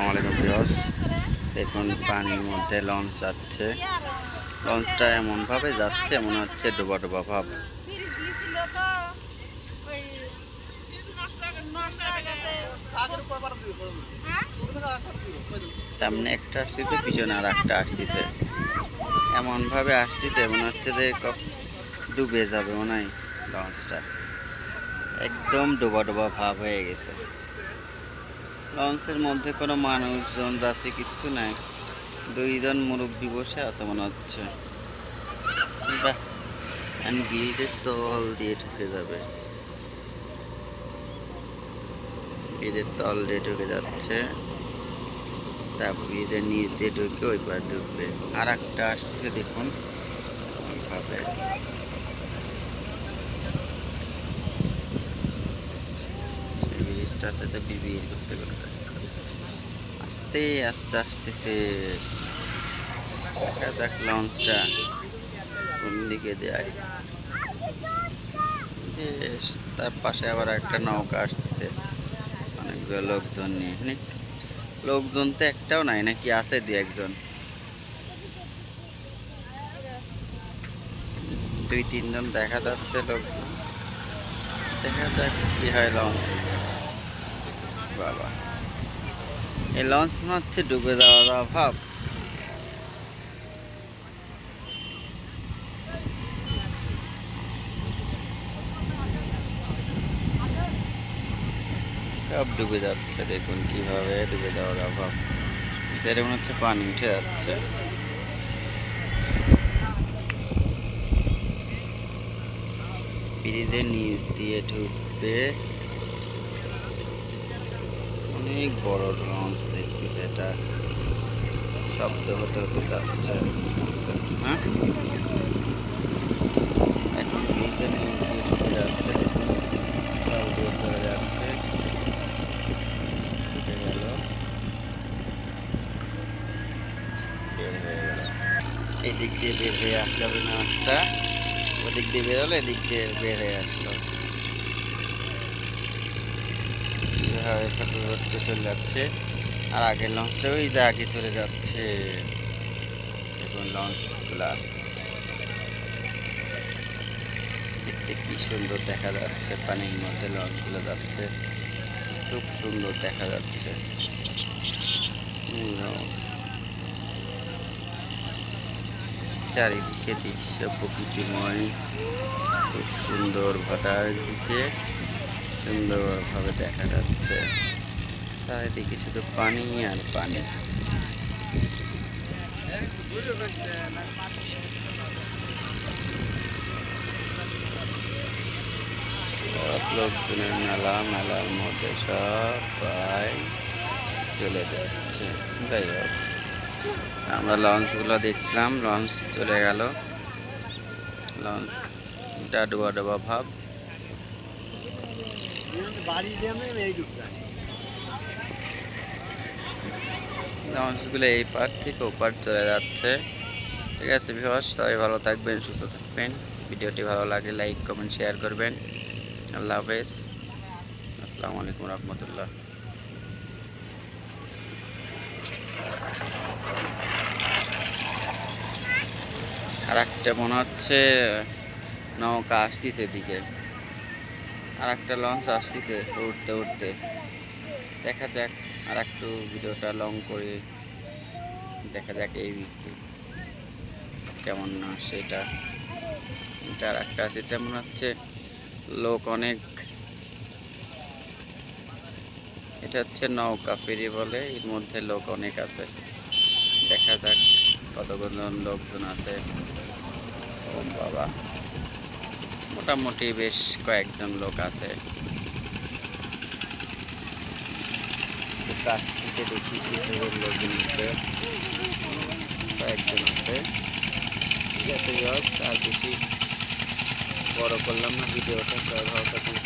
আসসালামু আলাইকুম ভিউয়ার্স। দেখুন পানির মধ্যে লঞ্চ যাচ্ছে। লঞ্চটা এমনভাবে যাচ্ছে মনে হচ্ছে ডোবা ডোবা ভাব। সামনে একটা আসছে, পিছনে আর একটা আসছে। এমনভাবে আসছে মনে হচ্ছে যে ডুবে যাবে মনে হয় লঞ্চটা। একদম ডোবা ডোবা ভাব হয়ে গেছে। লঞ্চের মধ্যে কোনো মানুষজন যাত্রী কিচ্ছু নাই। দুইজন মুরব্বী বসে আছে মনে হচ্ছে। বাহ, ব্রিজের তল দিয়ে ঢুকে যাবে। ব্রিজের তল দিয়ে ঢুকে যাচ্ছে, তারপর ব্রিজের নিচ দিয়ে ঢুকে ওই পার ঢুকবে। আর একটা আসতেছে দেখুন ওইভাবে। ব্রিজটার সাথে বিবির করতে করতে আস্তে আস্তে আসতেছে। দেখা যাক লঞ্চটা কোন দিকে যায়। তার পাশে আবার একটা নৌকা আসতেছে অনেকগুলো লোকজন নিয়ে। লোকজন তো একটাও নাই, নাকি আছে দু একজন, দুই তিনজন দেখা যাচ্ছে লোকজন। দেখা যাক কি হয় লঞ্চ। বাবা, এই লঞ্চ মনে হচ্ছে ডুবে যাওয়া ভাব। সব ডুবে যাচ্ছে, দেখুন কিভাবে ডুবে যাওয়া ভাব। সেটা মনে হচ্ছে পানি উঠে যাচ্ছে। ব্রিজের নিচ দিয়ে ঢুকবে। অনেক বড় লঞ্চ দেখতেছে, এটা শব্দ হতে হতে যাচ্ছে। হ্যাঁ, এখন ব্রিজের নিচ দিয়ে ঢুকে যাচ্ছে, দেখুন জল দিয়ে চলে যাচ্ছে। ঢুকে গেল, বের হয়ে গেল। এই দিক দিয়ে বের হয়ে আসলো লঞ্চটা, ওদিক দিয়ে বের হলো, এদিক দিয়ে বের হয়ে আসলো। কিভাবে ফটফট চলে যাচ্ছে। আর আগের লঞ্চটা ওই যে আগে চলে যাচ্ছে। দেখুন লঞ্চগুলা দেখতে কি সুন্দর দেখা যাচ্ছে। পানির মধ্যে লঞ্চগুলো যাচ্ছে, খুব সুন্দর দেখা যাচ্ছে। চারিদিকে দৃশ্য প্রকৃতিময়, খুব সুন্দর ভাটার দিকে সুন্দরভাবে দেখা যাচ্ছে। চারিদিকে শুধু পানি আর পানি। সব লোকজনের মেলা, মেলার মধ্যে সব প্রায় চলে যাচ্ছে। যাই হোক, আমরা লঞ্চগুলো দেখলাম, লঞ্চ চলে গেল। লঞ্চটা ডোবা ডোবা ভাব। লঞ্চগুলো এই পার থেকে ওপার চলে যাচ্ছে। ঠিক আছে ভিউয়ার্স, সবাই ভালো থাকবেন, সুস্থ থাকবেন। ভিডিওটি ভালো লাগলে লাইক কমেন্ট শেয়ার করবেন। আল্লাহ হাফেজ, আসসালামু আলাইকুম রহমতুল্লাহ। আর একটা মনে হচ্ছে নৌকা আসতেছে এদিকে, আর একটা লঞ্চ আসতেছে উঠতে উঠতে। দেখা যাক, আর একটু ভিডিওটা লং করে দেখা যাক এই কেমন না সেটা। এটা আর একটা আছে, যেমন হচ্ছে লোক অনেক। এটা হচ্ছে নৌকা ফেরি বলে, এর মধ্যে লোক অনেক আছে। দেখা যাক কতজন লোকজন আছে। ও বাবা, মোটামুটি বেশ কয়েকজন লোক আছে। কাছ থেকে দেখি কতজন লোকজন আছে, কয়েকজন আছে। ঠিক আছে, আর বেশি বড় করলাম না ভিডিওটা। সবাই ভালো থাকুন।